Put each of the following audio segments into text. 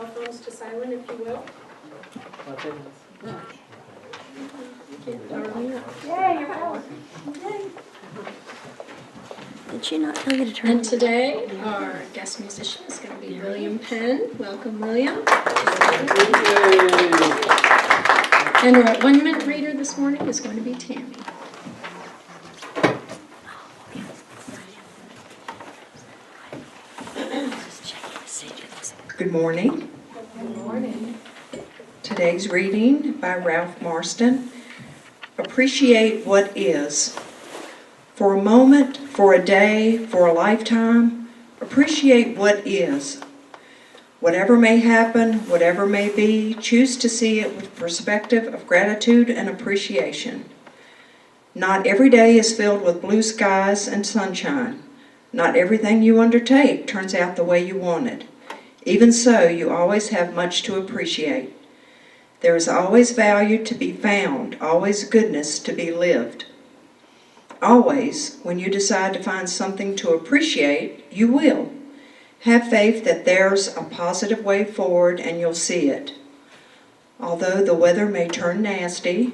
cell phones to silent, if you will. Yeah, you're right. Did she not tell you to turn And today, our guest musician is going to be William Penn. Welcome, William. And our 1 minute reader this morning is going to be Tammy. Good morning. Good morning. Today's reading by Ralph Marston. Appreciate what is. For a moment, for a day, for a lifetime, appreciate what is. Whatever may happen, whatever may be, choose to see it with perspective of gratitude and appreciation. Not every day is filled with blue skies and sunshine. Not everything you undertake turns out the way you wanted. Even so, you always have much to appreciate. There is always value to be found, always goodness to be lived. Always, when you decide to find something to appreciate, you will. Have faith that there's a positive way forward and you'll see it. Although the weather may turn nasty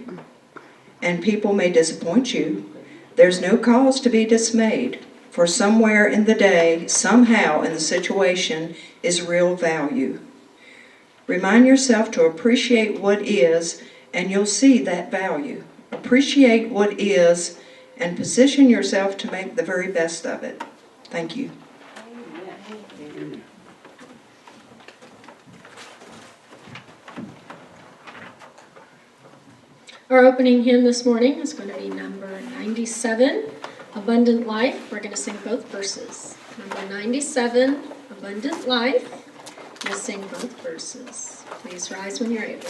and people may disappoint you, there's no cause to be dismayed, for somewhere in the day, somehow in the situation, is real value. Remind yourself to appreciate what is, and you'll see that value. Appreciate what is, and position yourself to make the very best of it. Thank you. Our opening hymn this morning is going to be number 97, Abundant Life. We're going to sing both verses. Number 97, Abundant Life. We'll sing both verses. Please rise when you're able.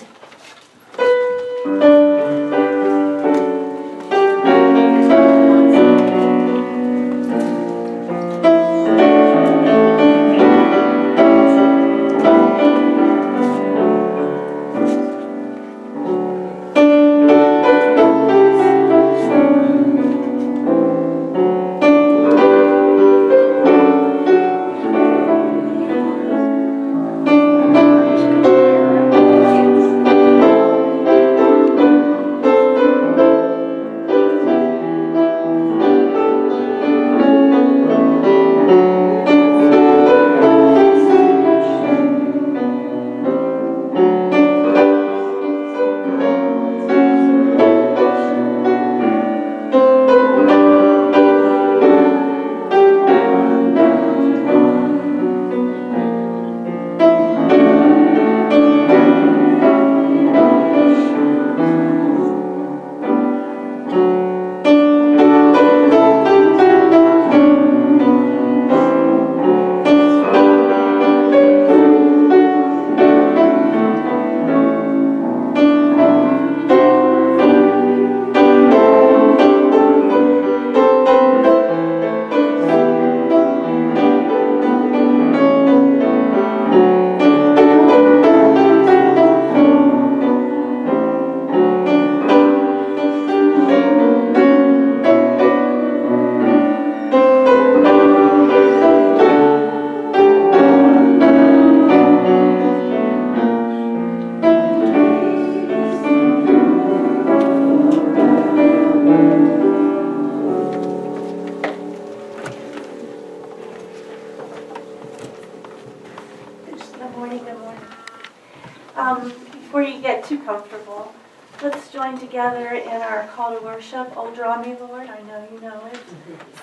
Before you get too comfortable, let's join together in our call to worship, Oh Draw Me, Lord. I know you know it.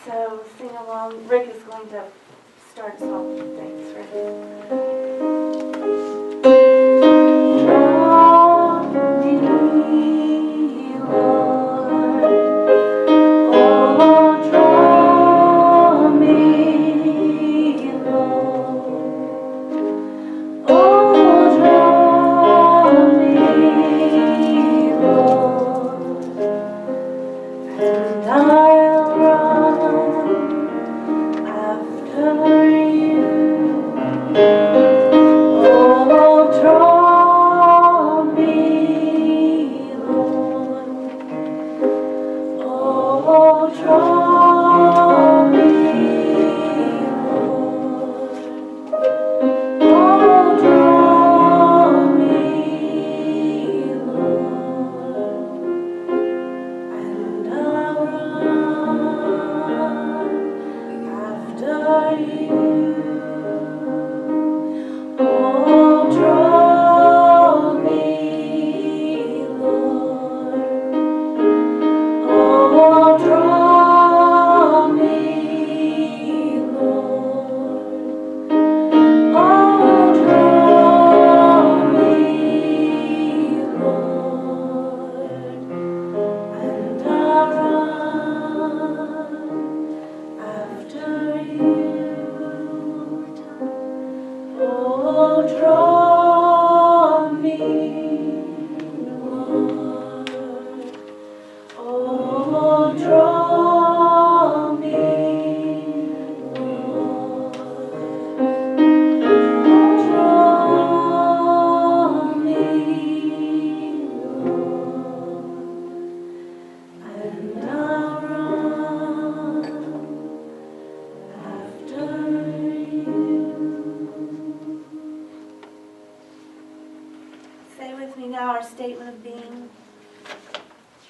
So sing along. Rick is going to start song. Thanks, Rick. Draw me, Lord. Oh, draw me, Lord. Oh, draw me, Lord, and I'll run after you. statement of being.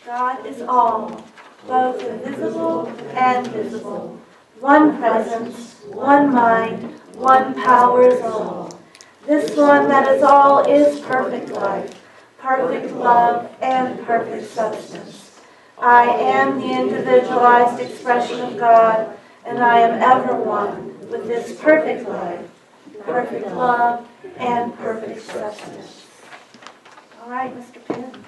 God is all, both invisible and visible. One presence, one mind, one power is all. This one that is all is perfect life, perfect love, and perfect substance. I am the individualized expression of God, and I am ever one with this perfect life, perfect love, and perfect substance. All right, Mr. Penn.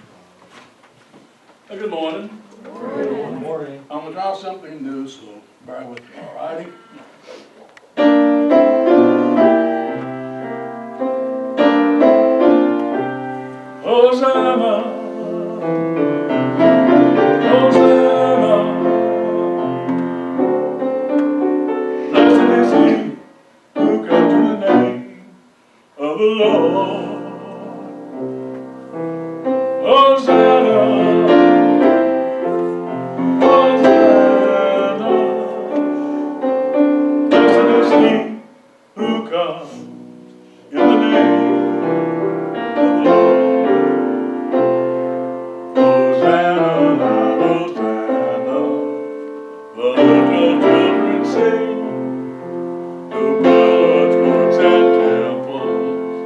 Good morning. Good morning. I'm going to try something new, so bear with me, all righty? Hosanna, Hosanna, blessed is he who comes in the name of the Lord. Hosanna. Who comes in the name of the Lord? Hosanna, Hosanna, the little children sing, to pillars, courts, and temples,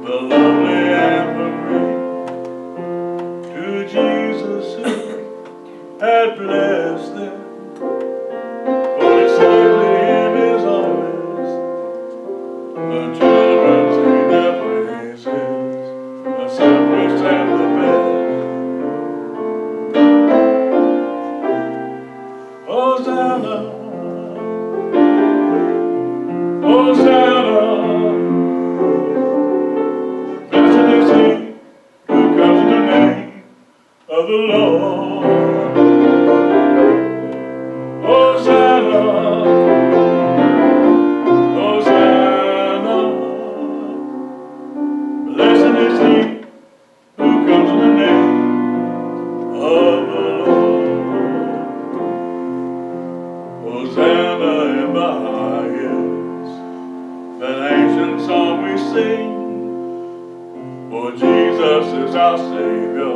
the lovely anthem ring, to Jesus who had blessed them, for safely in his arms. The children sing their praises, the simplest and the best. Hosanna, Hosanna, blessed is he who comes in the name of the Lord. Hosanna, blessed is he who comes in the name of the Lord. Hosanna in the highest, that ancient song we sing, for Jesus is our Savior,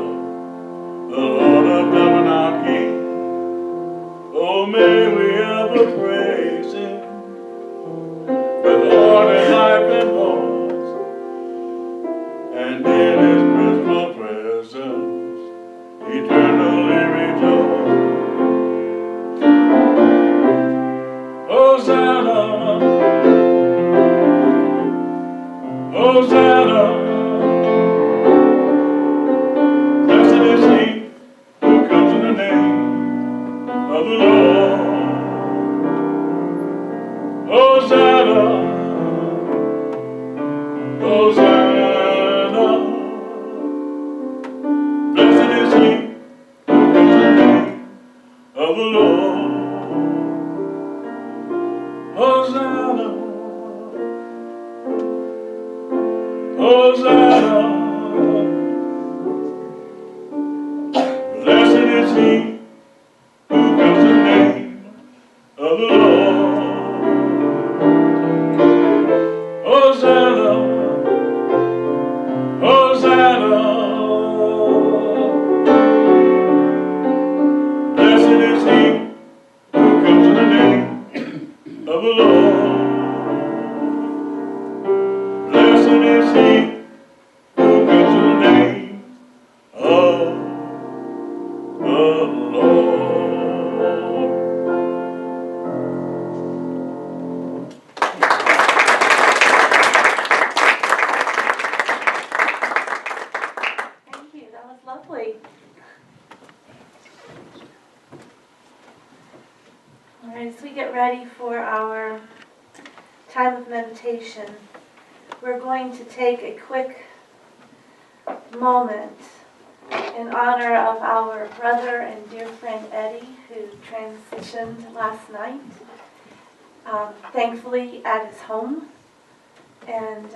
the Lord of heaven our King. Oh, may we ever praise him with heart and life and voice, and in his principal presence eternally rejoice. Hosanna, Hosanna, blessed is he who comes in the name of the Lord. Hosanna, Hosanna, blessed is he who comes in the name of the Lord. Hosanna, Hosanna, blessed is he who comes in the name of the Lord. Hosanna, Hosanna, blessed is he who comes in the name of the Lord. Blessed is he who comes in the name of the Lord. Thank you. That was lovely. All right, as we get ready for our time of meditation, we're going to take a quick moment in honor of our brother and dear friend Eddie, who transitioned last night, thankfully at his home. And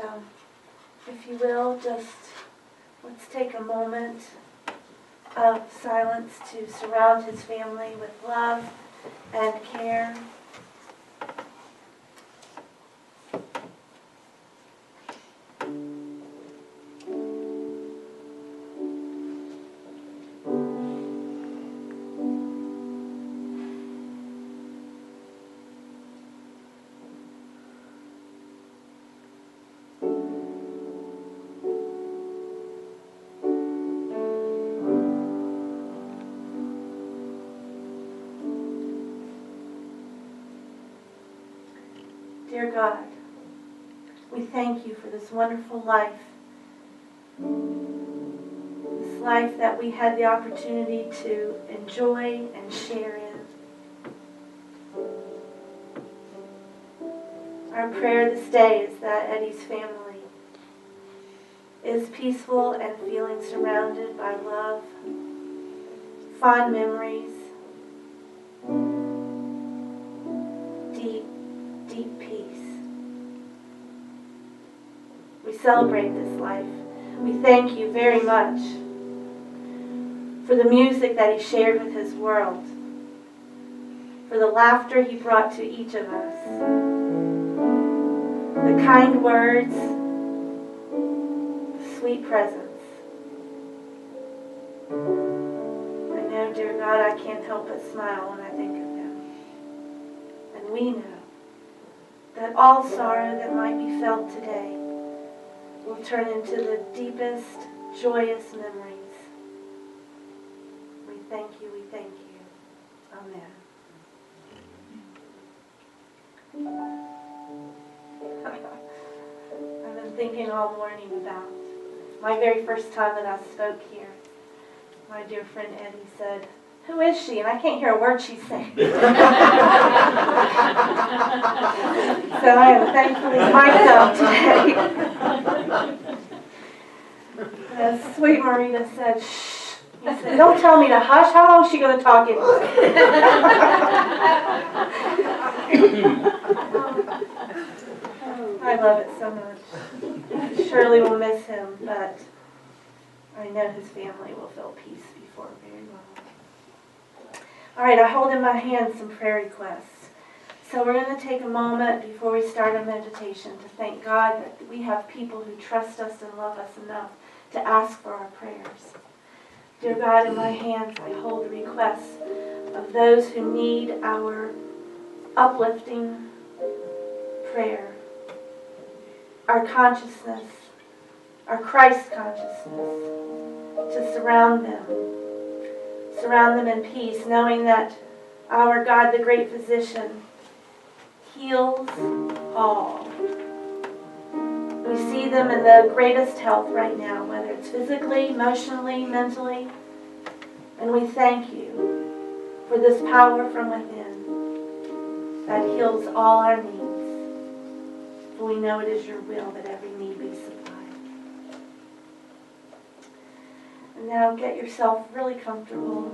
if you will, just let's take a moment of silence to surround his family with love and care. Dear God, we thank you for this wonderful life. This life that we had the opportunity to enjoy and share in. Our prayer this day is that Eddie's family is peaceful and feeling surrounded by love, fond memories, deep, deep peace. We celebrate this life. We thank you very much for the music that he shared with his world, for the laughter he brought to each of us, the kind words, sweet presence. I know, dear God, I can't help but smile when I think of him. And we know that all sorrow that might be felt today will turn into the deepest, joyous memories. We thank you, we thank you. Amen. I've been thinking all morning about my very first time that I spoke here. My dear friend Eddie said, "Who is she?" And I can't hear a word she's saying. So I am thankfully myself today. As sweet Marita said, "Shh." He said, "Don't tell me to hush. How long is she going to talk anyway?" I love it so much. Surely will miss him, but I know his family will feel peace before very long. All right, I hold in my hand some prayer requests. So we're going to take a moment before we start our meditation to thank God that we have people who trust us and love us enough to ask for our prayers. Dear God, in my hands I hold the requests of those who need our uplifting prayer, our consciousness, our Christ consciousness, to surround them in peace, knowing that our God, the great physician, heals all. We see them in the greatest health right now, whether it's physically, emotionally, mentally, and we thank you for this power from within that heals all our needs. For we know it is your will that every need be supplied. And now get yourself really comfortable.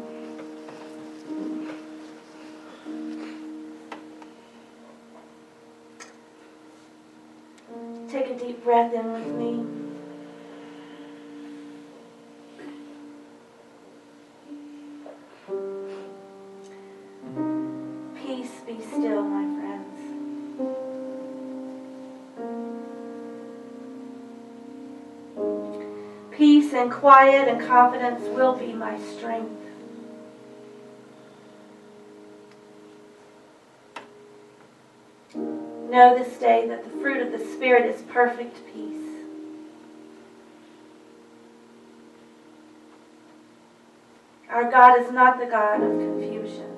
Take a deep breath in with me. Peace be still, my friends. Peace and quiet and confidence will be my strength. Know this day that the fruit of the Spirit is perfect peace. Our God is not the God of confusion,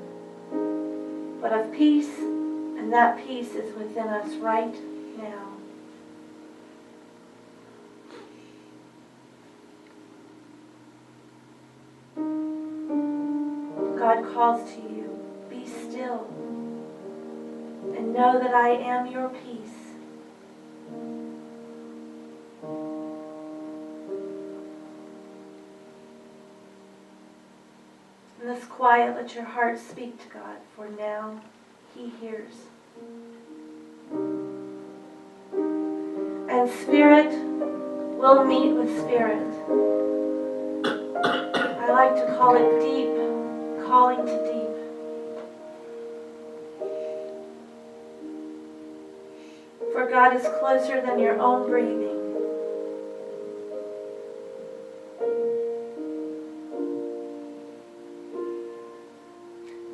but of peace, and that peace is within us right now. God calls to you, be still, and know that I am your peace. In this quiet, let your heart speak to God, for now He hears. And spirit will meet with spirit. I like to call it deep, calling to deep. For God is closer than your own breathing.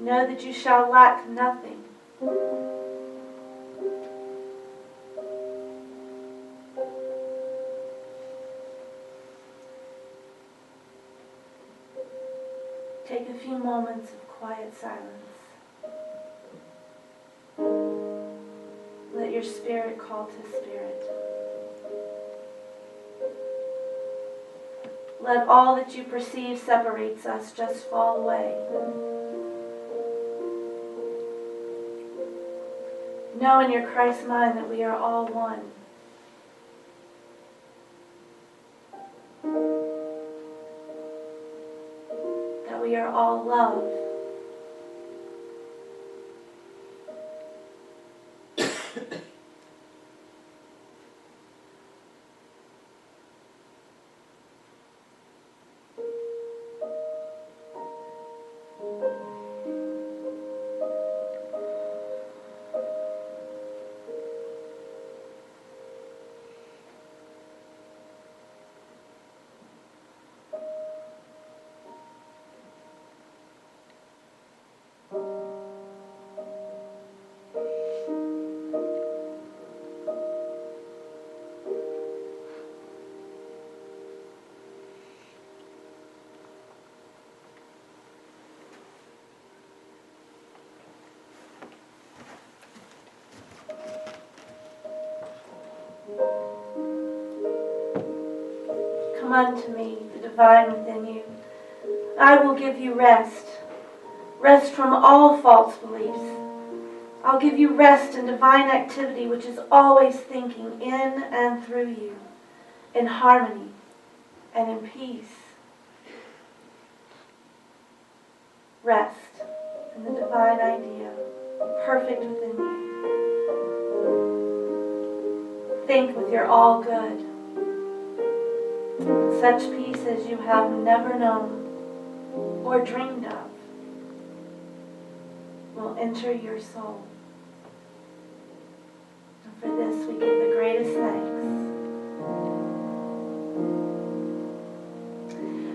Know that you shall lack nothing. Take a few moments of quiet silence. Let your spirit call to spirit. Let all that you perceive separates us just fall away. Know in your Christ mind that we are all one. That we are all love. Come unto me, the divine within you. I will give you rest. Rest from all false beliefs. I'll give you rest in divine activity, which is always thinking in and through you, in harmony and in peace. Rest in the divine idea, perfect within you. Think with your all good. Such peace as you have never known or dreamed of will enter your soul. And for this we give the greatest thanks.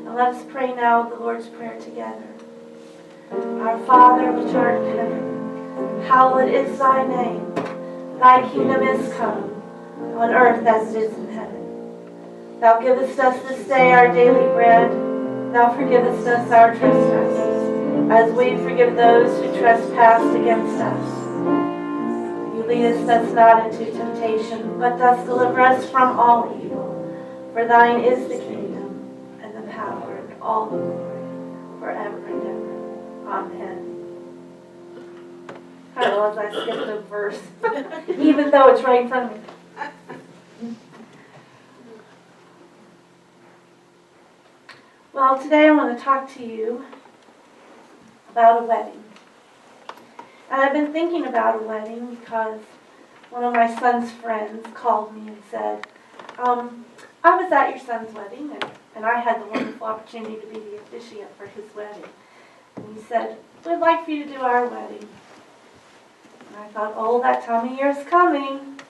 And let us pray now the Lord's Prayer together. Our Father which art in heaven, hallowed is thy name. Thy kingdom is come, on earth as it is in heaven. Thou givest us this day our daily bread. Thou forgivest us our trespasses, as we forgive those who trespass against us. You leadest us not into temptation, but dost deliver us from all evil. For thine is the kingdom, and the power, and all the glory, forever and ever. Amen. I realize I skipped a verse, even though it's right in front of me. Well, today I want to talk to you about a wedding. And I've been thinking about a wedding because one of my son's friends called me and said, I was at your son's wedding, and I had the wonderful opportunity to be the officiant for his wedding. And he said, we'd like for you to do our wedding. And I thought, oh, that time of year is coming.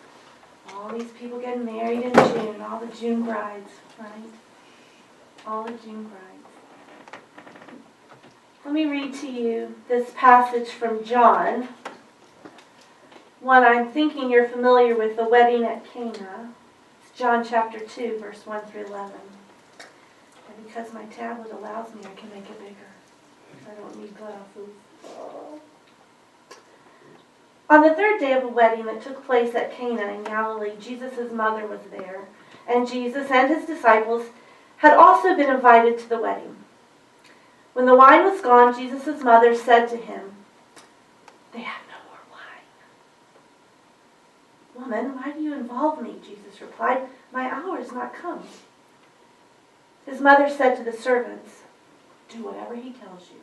All these people getting married in June, all the June brides, right? All the June brides. Let me read to you this passage from John. One I'm thinking you're familiar with, the wedding at Cana. It's John chapter 2, verse 1 through 11. And because my tablet allows me, I can make it bigger. I don't need glasses. Oh. On the third day of a wedding that took place at Cana in Galilee, Jesus' mother was there, and Jesus and his disciples had also been invited to the wedding. When the wine was gone, Jesus' mother said to him, they have no more wine. Woman, why do you involve me? Jesus replied, my hour is not come. His mother said to the servants, do whatever he tells you.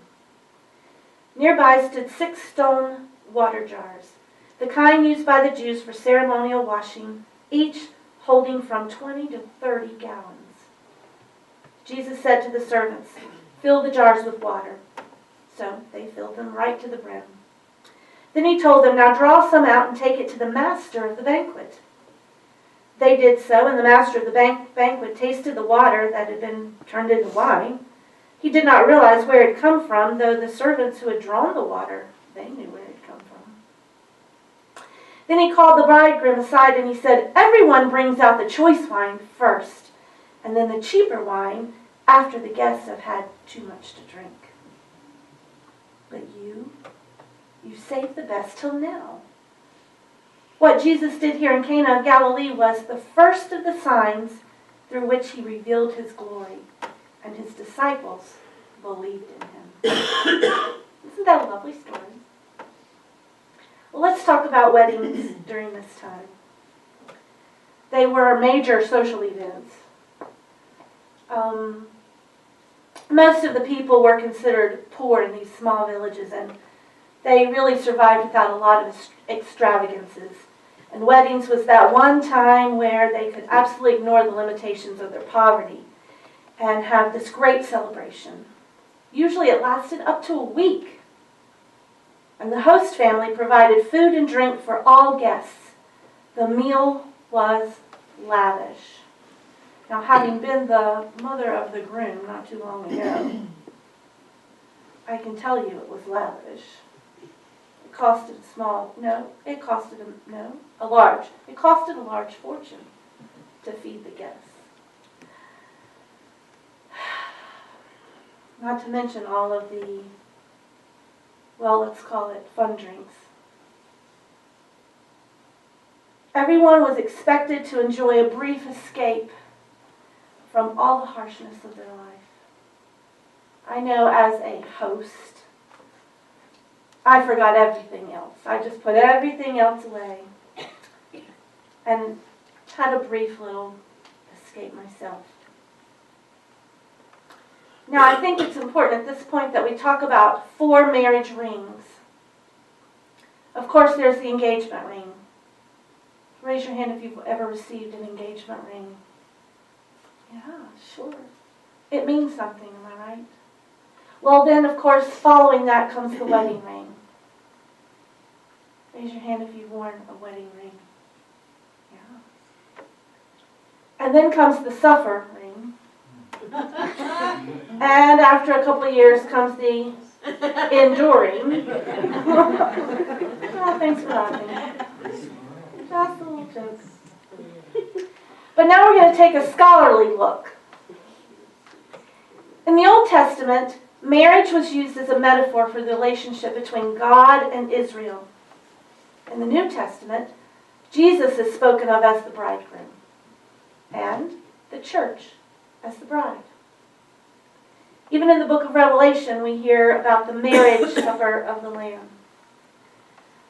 Nearby stood 6 stone water jars, the kind used by the Jews for ceremonial washing, each holding from 20 to 30 gallons. Jesus said to the servants, fill the jars with water. So they filled them right to the brim. Then he told them, now draw some out and take it to the master of the banquet. They did so, and the master of the banquet tasted the water that had been turned into wine. He did not realize where it had come from, though the servants who had drawn the water, they knew where it had come from. Then he called the bridegroom aside and he said, everyone brings out the choice wine first, and then the cheaper wine after the guests have had too much to drink. But you saved the best till now. What Jesus did here in Cana of Galilee was the first of the signs through which he revealed his glory, and his disciples believed in him. Isn't that a lovely story? Well, let's talk about weddings during this time. They were major social events. Most of the people were considered poor in these small villages, and they really survived without a lot of extravagances. And weddings was that one time where they could absolutely ignore the limitations of their poverty and have this great celebration. Usually it lasted up to a week. And the host family provided food and drink for all guests. The meal was lavish. Now, having been the mother of the groom not too long ago, I can tell you it was lavish. It costed a large fortune to feed the guests. Not to mention all of the, well, let's call it fun drinks. Everyone was expected to enjoy a brief escape from all the harshness of their life. I know as a host, I forgot everything else. I just put everything else away and had a brief little escape myself. Now, I think it's important at this point that we talk about 4 marriage rings. Of course, there's the engagement ring. Raise your hand if you've ever received an engagement ring. Yeah, sure. It means something, am I right? Well, then, of course, following that comes the wedding ring. Raise your hand if you've worn a wedding ring. Yeah. And then comes the suffer ring. And after a couple of years comes the enduring. Oh, thanks for laughing. Just a little joke. But now we're going to take a scholarly look. In the Old Testament, marriage was used as a metaphor for the relationship between God and Israel. In the New Testament, Jesus is spoken of as the bridegroom, and the church as the bride. Even in the book of Revelation, we hear about the marriage supper of the Lamb.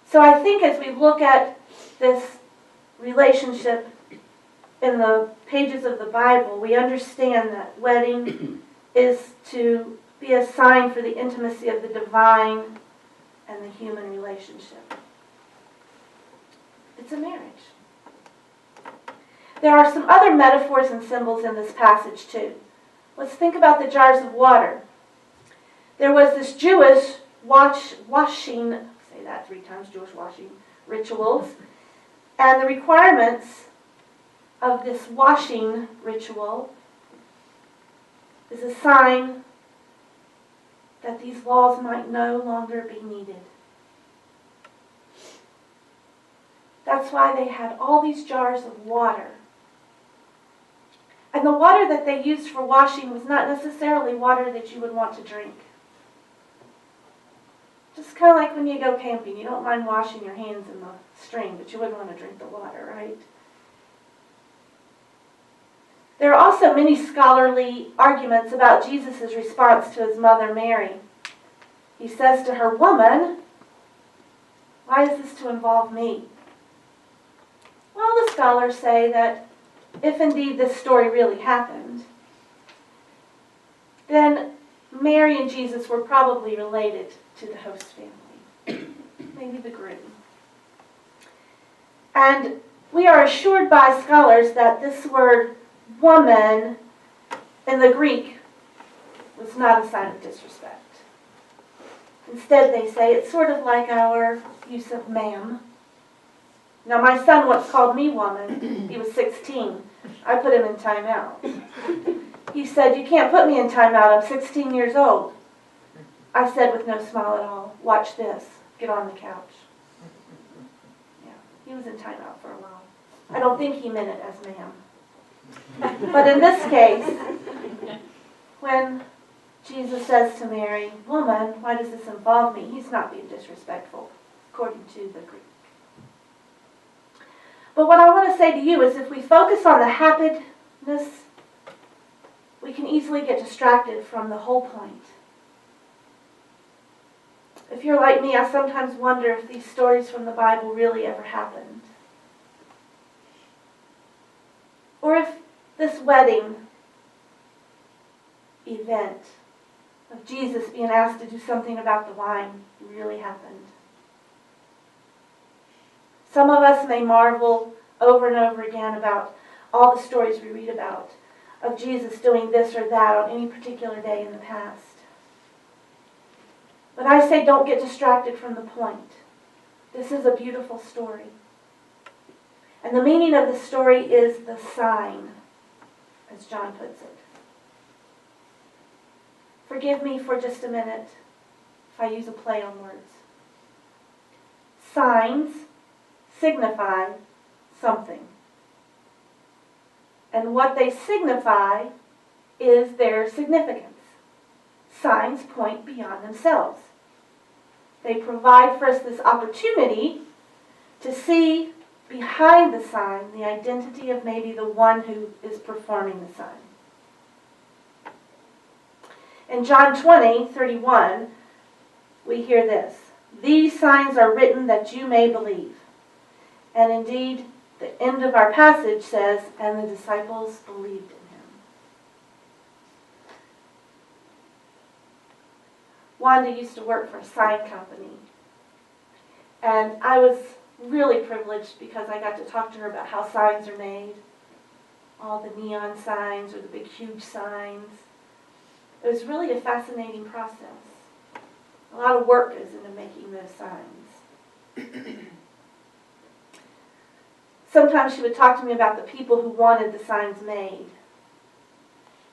So I think as we look at this relationship in the pages of the Bible, we understand that wedding is to be a sign for the intimacy of the divine and the human relationship. It's a marriage. There are some other metaphors and symbols in this passage too. Let's think about the jars of water. There was this Jewish washing, say that 3 times, Jewish washing rituals, and the requirements of this washing ritual is a sign that these laws might no longer be needed. That's why they had all these jars of water. And the water that they used for washing was not necessarily water that you would want to drink. Just kind of like when you go camping. You don't mind washing your hands in the stream, but you wouldn't want to drink the water, right? There are also many scholarly arguments about Jesus' response to his mother Mary. He says to her, "Woman, why is this to involve me?" Well, the scholars say that if indeed this story really happened, then Mary and Jesus were probably related to the host family, maybe the groom. And we are assured by scholars that this word woman in the Greek was not a sign of disrespect. Instead, they say it's sort of like our use of ma'am. Now, my son once called me woman. He was 16. I put him in timeout. He said, "You can't put me in timeout. I'm 16 years old." I said with no smile at all, "Watch this. Get on the couch." Yeah, he was in timeout for a while. I don't think he meant it as ma'am. But in this case, when Jesus says to Mary, "Woman, why does this involve me?" he's not being disrespectful, according to the Greek. But what I want to say to you is if we focus on the happiness, we can easily get distracted from the whole point. If you're like me, I sometimes wonder if these stories from the Bible really ever happened. Or if this wedding event of Jesus being asked to do something about the wine really happened. Some of us may marvel over and over again about all the stories we read about of Jesus doing this or that on any particular day in the past. But I say don't get distracted from the point. This is a beautiful story. And the meaning of the story is the sign, as John puts it. Forgive me for just a minute if I use a play on words. Signs signify something. And what they signify is their significance. Signs point beyond themselves. They provide for us this opportunity to see behind the sign the identity of maybe the one who is performing the sign. In John 20:31, we hear this. These signs are written that you may believe. And indeed, the end of our passage says, and the disciples believed in him. Wanda used to work for a sign company. And I was really privileged because I got to talk to her about how signs are made. All the neon signs or the big huge signs. It was really a fascinating process. A lot of work goes into making those signs. Sometimes she would talk to me about the people who wanted the signs made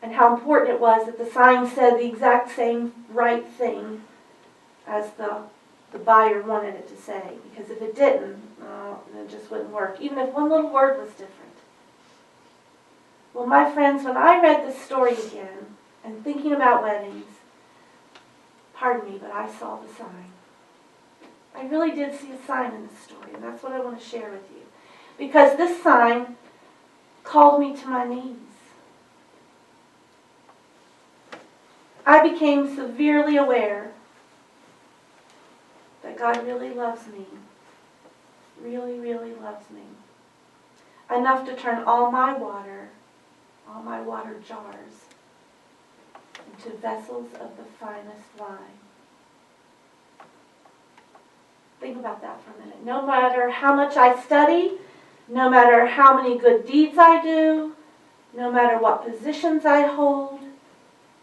and how important it was that the sign said the exact same right thing as the buyer wanted it to say. Because if it didn't, it just wouldn't work, even if one little word was different. Well, my friends, when I read this story again and thinking about weddings, pardon me, but I saw the sign. I really did see a sign in this story, and that's what I want to share with you. Because this sign called me to my knees. I became severely aware that God really loves me. Really, really loves me. Enough to turn all my water jars, into vessels of the finest wine. Think about that for a minute. No matter how much I study, no matter how many good deeds I do, no matter what positions I hold,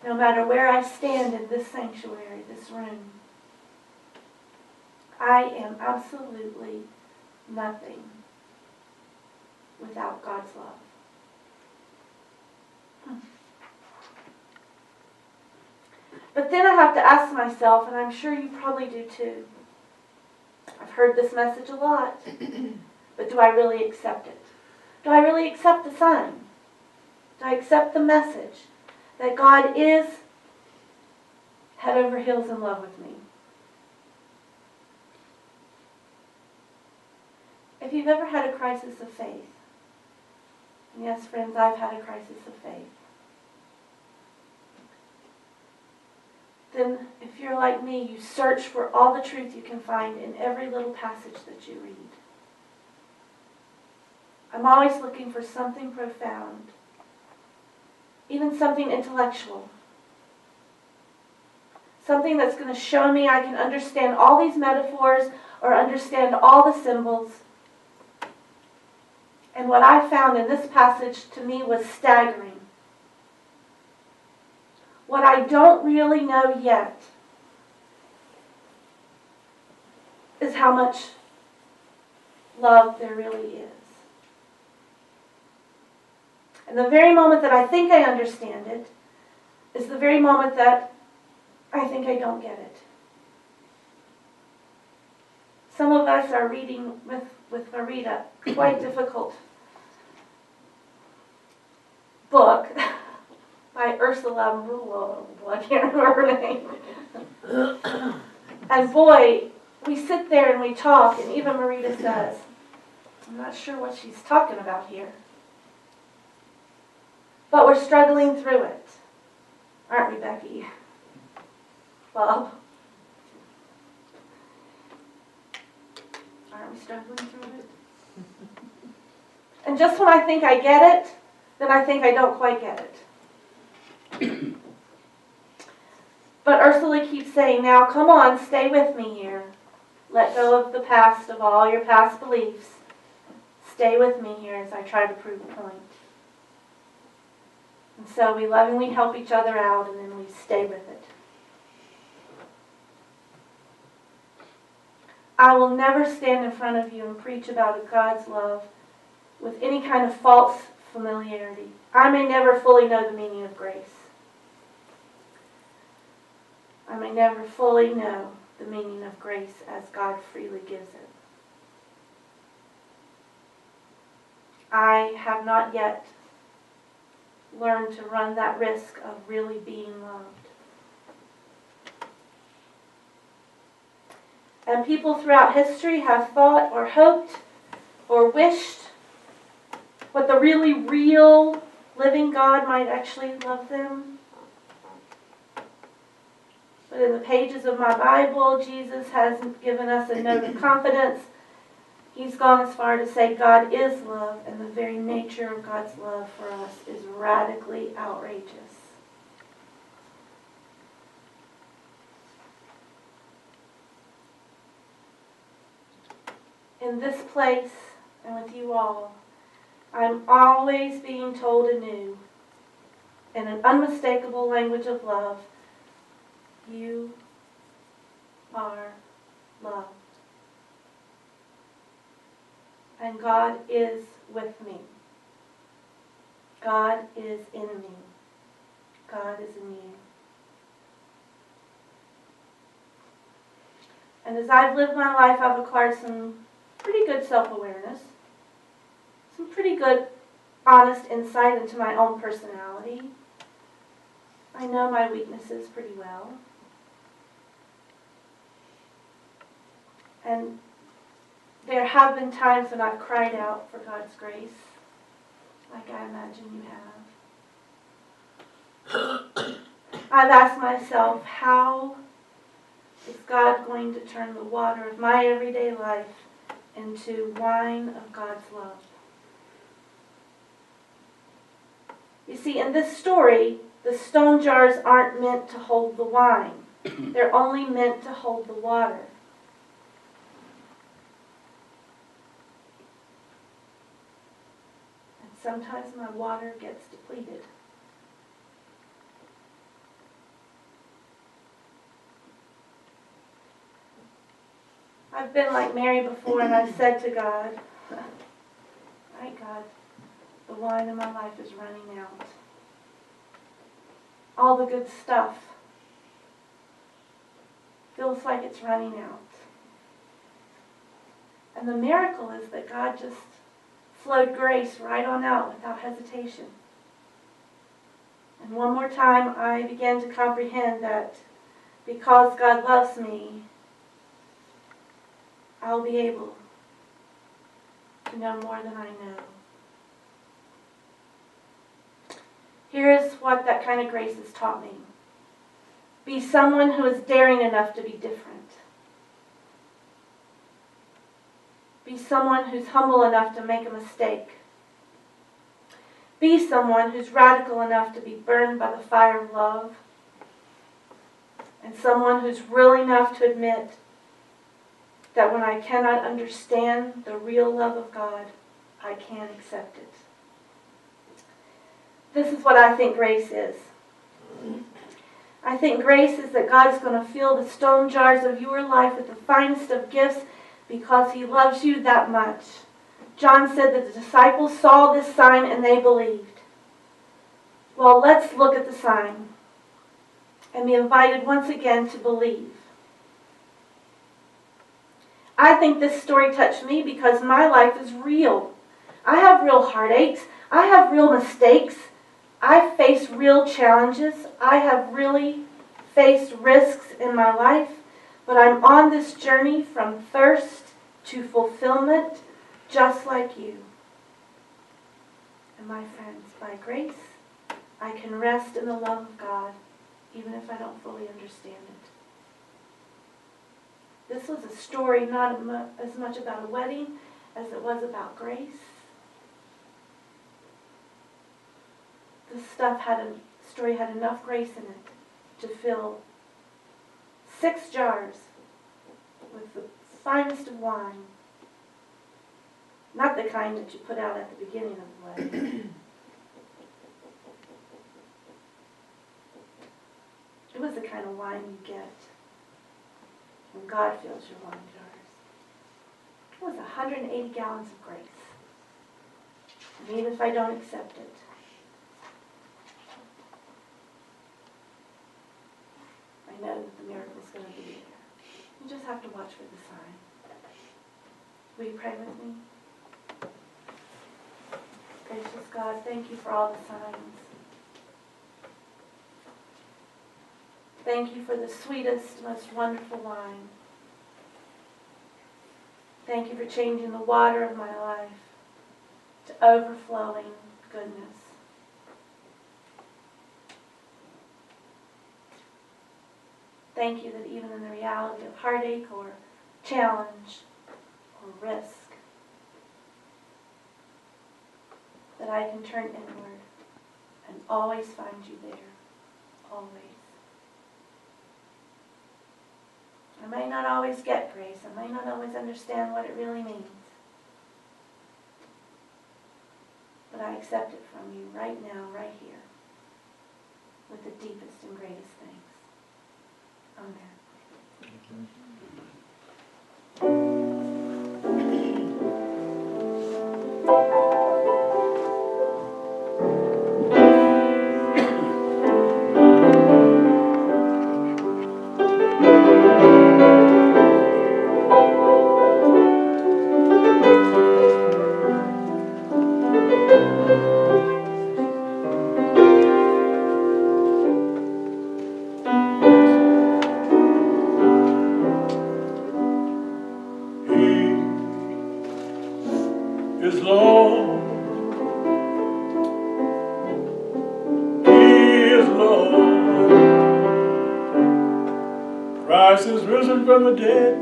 no matter where I stand in this sanctuary, this room, I am absolutely nothing without God's love. But then I have to ask myself, and I'm sure you probably do too, I've heard this message a lot, but do I really accept it? Do I really accept the sign? Do I accept the message that God is head over heels in love with me? If you've ever had a crisis of faith, and yes, friends, I've had a crisis of faith, then if you're like me, you search for all the truth you can find in every little passage that you read. I'm always looking for something profound, even something intellectual. Something that's going to show me I can understand all these metaphors or understand all the symbols. And what I found in this passage to me was staggering. What I don't really know yet is how much love there really is. And the very moment that I think I understand it is the very moment that I think I don't get it. Some of us are reading with Marita quite difficult book by Ursula Mulo. I can't remember her name. And boy, we sit there and we talk, and even Marita says, I'm not sure what she's talking about here. But we're struggling through it. Aren't we, Becky? Bob? Aren't we struggling through it? And just when I think I get it, then I think I don't quite get it. But Ursula keeps saying, now come on, stay with me here. Let go of the past, of all your past beliefs. Stay with me here as I try to prove a point. And so we lovingly help each other out, and then we stay with it. I will never stand in front of you and preach about God's love with any kind of false familiarity. I may never fully know the meaning of grace. I may never fully know the meaning of grace as God freely gives it. I have not yet learned to run that risk of really being loved. And people throughout history have thought or hoped or wished what the really real living God might actually love them. But in the pages of my Bible, Jesus has given us a note of confidence. He's gone as far to say God is love, and the very nature of God's love for us is radically outrageous. In this place, and with you all, I'm always being told anew, in an unmistakable language of love, you are loved. And God is with me. God is in me. God is in you. And as I've lived my life, I've acquired some pretty good self-awareness, some pretty good, honest insight into my own personality. I know my weaknesses pretty well. And there have been times when I've cried out for God's grace, like I imagine you have. I've asked myself, how is God going to turn the water of my everyday life into wine of God's love? You see, in this story, the stone jars aren't meant to hold the wine. They're only meant to hold the water. And sometimes my water gets depleted. I've been like Mary before, and I've said to God, right, God, the wine in my life is running out. All the good stuff feels like it's running out. And the miracle is that God just flowed grace right on out without hesitation. And one more time, I began to comprehend that because God loves me, I'll be able to know more than I know. Here's what that kind of grace has taught me. Be someone who is daring enough to be different. Be someone who's humble enough to make a mistake. Be someone who's radical enough to be burned by the fire of love. And someone who's real enough to admit that when I cannot understand the real love of God, I can't accept it. This is what I think grace is. I think grace is that God is going to fill the stone jars of your life with the finest of gifts because He loves you that much. John said that the disciples saw this sign and they believed. Well, let's look at the sign and be invited once again to believe. I think this story touched me because my life is real. I have real heartaches. I have real mistakes. I face real challenges. I have really faced risks in my life. But I'm on this journey from thirst to fulfillment, just like you. And my friends, by grace, I can rest in the love of God, even if I don't fully understand it. This was a story not as much about a wedding as it was about grace. This story had enough grace in it to fill 6 jars with the finest of wine. Not the kind that you put out at the beginning of the wedding. It was the kind of wine you get when God fills your wine jars. It was 180 gallons of grace. And even if I don't accept it, I know that the miracle's going to be there. You just have to watch for the sign. Will you pray with me? Gracious God, thank you for all the signs. Thank you for the sweetest, most wonderful wine. Thank you for changing the water of my life to overflowing goodness. Thank you that even in the reality of heartache or challenge or risk, that I can turn inward and always find you there, always. I might not always get grace. I might not always understand what it really means. But I accept it from you right now, right here, with the deepest and greatest thanks. Amen. Is Lord, He is Lord. Christ is risen from the dead,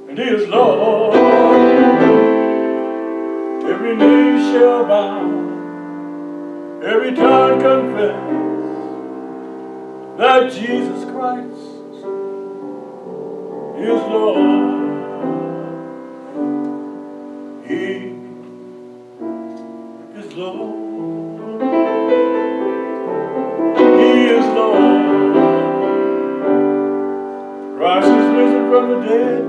and He is Lord. Every knee shall bow, every tongue confess that Jesus Christ is Lord. He is Lord. He is Lord. Christ is risen from the dead,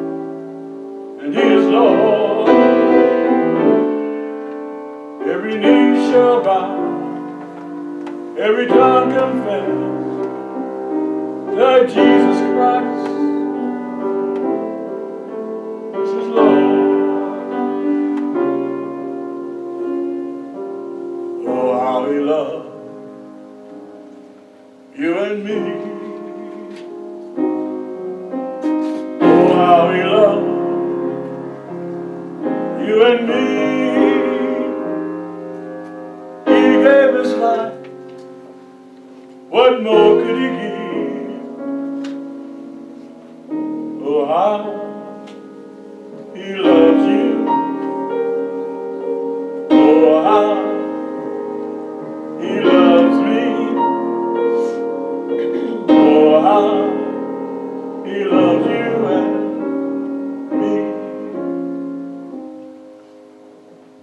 and He is Lord. Every knee shall bow, every tongue confess that Jesus Christ is Lord. Oh, how He loved you and me. Oh, how He loved you and me. He gave His life. What more could He give? Oh, how He loves you. Oh, how He loves me. Oh, how He loves you and me.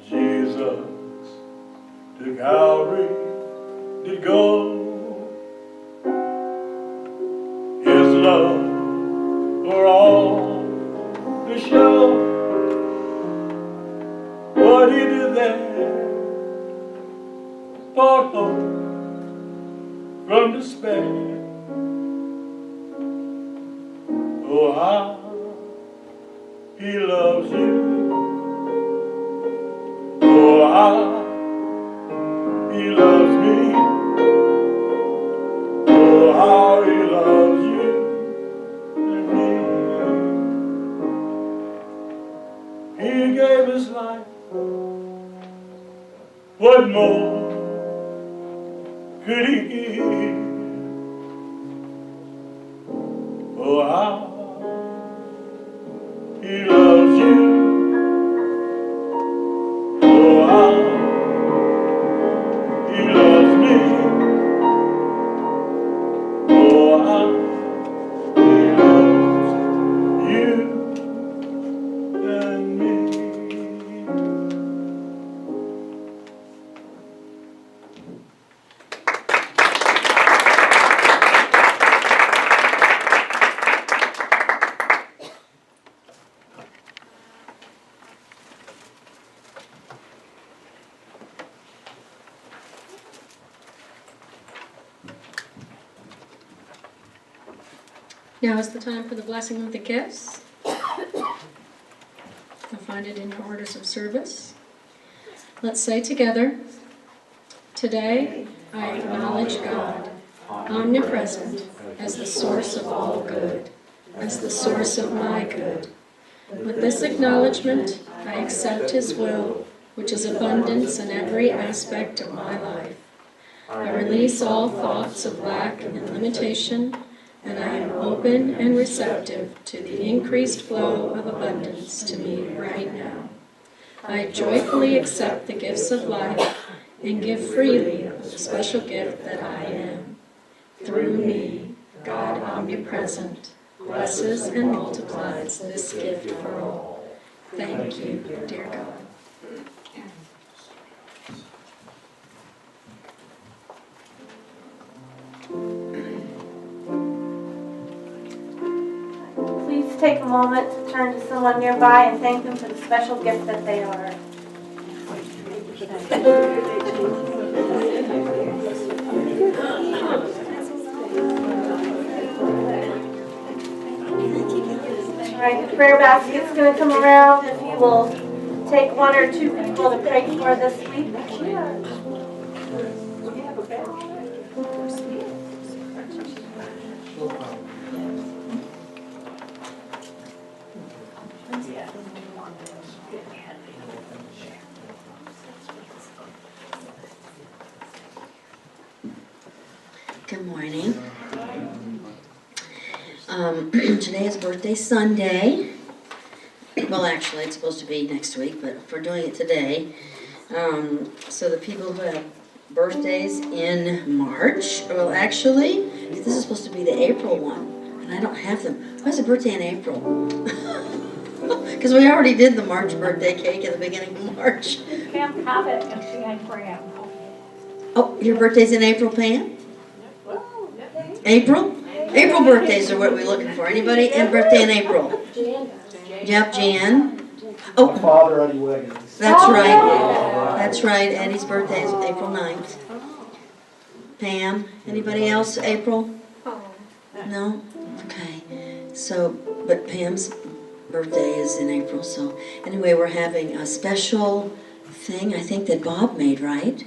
Jesus to Calvary did go. His love for all to show. What He did there brought hope from despair. Oh, how He loves you. Oh, how He loves me. Oh, how He loves you and me. He gave His What more could he give? Oh, how he loves you. Oh, how he loves me. Oh, how he loves you and me. Now is the time for the blessing of the gifts. You'll find it in your orders of service. Let's say together, today I acknowledge God, omnipresent, as the source of all good, as the source of my good. With this acknowledgement, I accept His will, which is abundance in every aspect of my life. I release all thoughts of lack and limitation, and I am open and receptive to the increased flow of abundance to me right now. I joyfully accept the gifts of life and give freely of the special gift that I am. Through me, God omnipresent blesses and multiplies this gift for all. Thank you, dear God. Please take a moment to turn to someone nearby and thank them for the special gift that they are. All right, the prayer basket's going to come around. If you will take one or two people to pray for this week. Good morning. Today is birthday Sunday. Well, actually, it's supposed to be next week, but we're doing it today. So the people who have birthdays in March, well, actually, this is supposed to be the April one, and I don't have them. Who has a birthday in April? Because we already did the March birthday cake at the beginning of March. Pam Cobbett and she had Graham. Oh, your birthday's in April, Pam? April? April birthdays are what we're looking for. Anybody in birthday in April? Yep, Jan. Oh, Father Eddie Wiggins. that's right. That's right. Eddie's birthday is April 9th. Pam, anybody else April? No? Okay. So, but Pam's birthday is in April, so anyway, we're having a special thing I think that Bob made, right?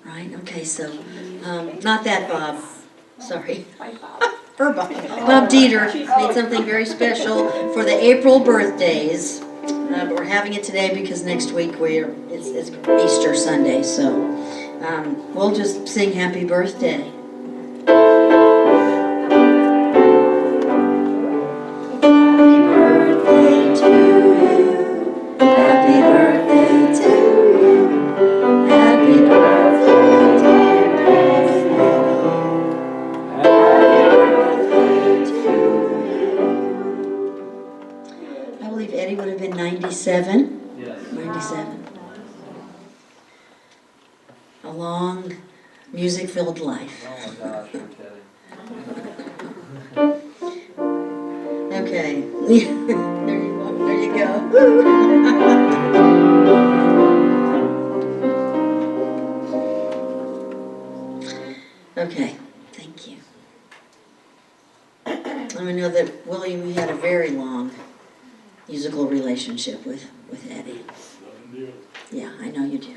Right? Okay, so, not that Bob. Sorry. Her Bob. Bob Dieter made something very special for the April birthdays. But we're having it today because next week it's Easter Sunday, so we'll just sing happy birthday. Happy birthday to you. Happy birthday to you. Happy birthday, dear Presley. I believe Eddie would have been 97. Yes. 97. A long, music-filled life. Oh my gosh, you're kidding. Okay. There you go. Okay, thank you. And we know that William, you had a very long musical relationship with Eddie. Yeah, I know you do.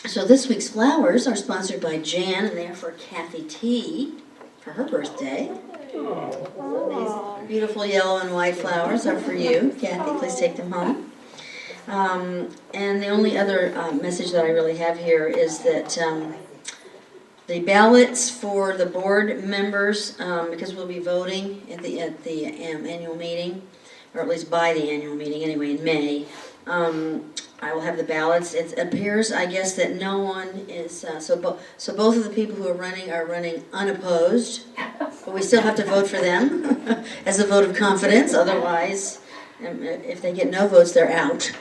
So this week's flowers are sponsored by Jan, and they are for Kathy T. for her birthday. So these beautiful yellow and white flowers are for you. Kathy, please take them home. And the only other message that I really have here is that the ballots for the board members, because we'll be voting at the annual meeting, or at least by the annual meeting anyway in May. I will have the ballots. It appears, I guess, that no one is, so both of the people who are running unopposed, but we still have to vote for them as a vote of confidence, otherwise, if they get no votes, they're out.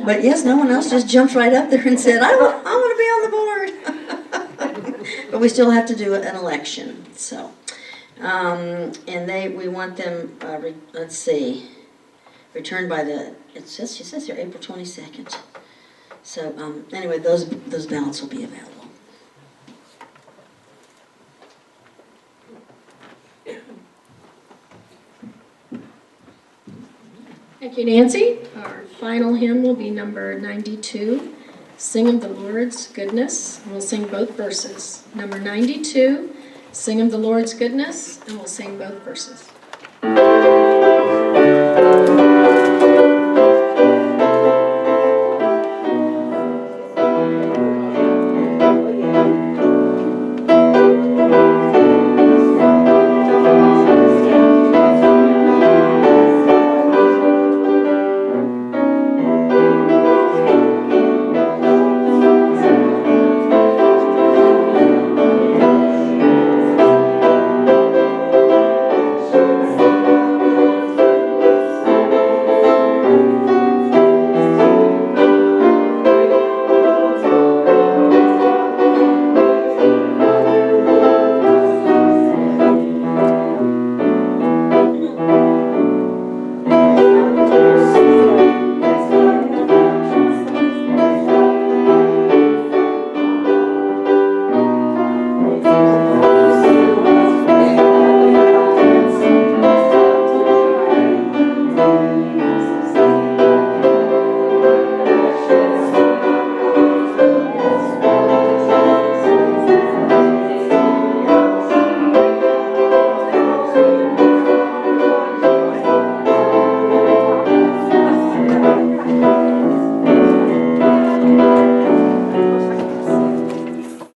But yes, no one else just jumped right up there and said, I want to be on the board. But we still have to do an election, so. And we want them, let's see, returned by she says here April 22nd. So anyway, those ballots will be available. Thank you, Nancy. Our final hymn will be number 92, Sing of the Lord's Goodness. And we'll sing both verses. Number 92, Sing of the Lord's Goodness, and we'll sing both verses.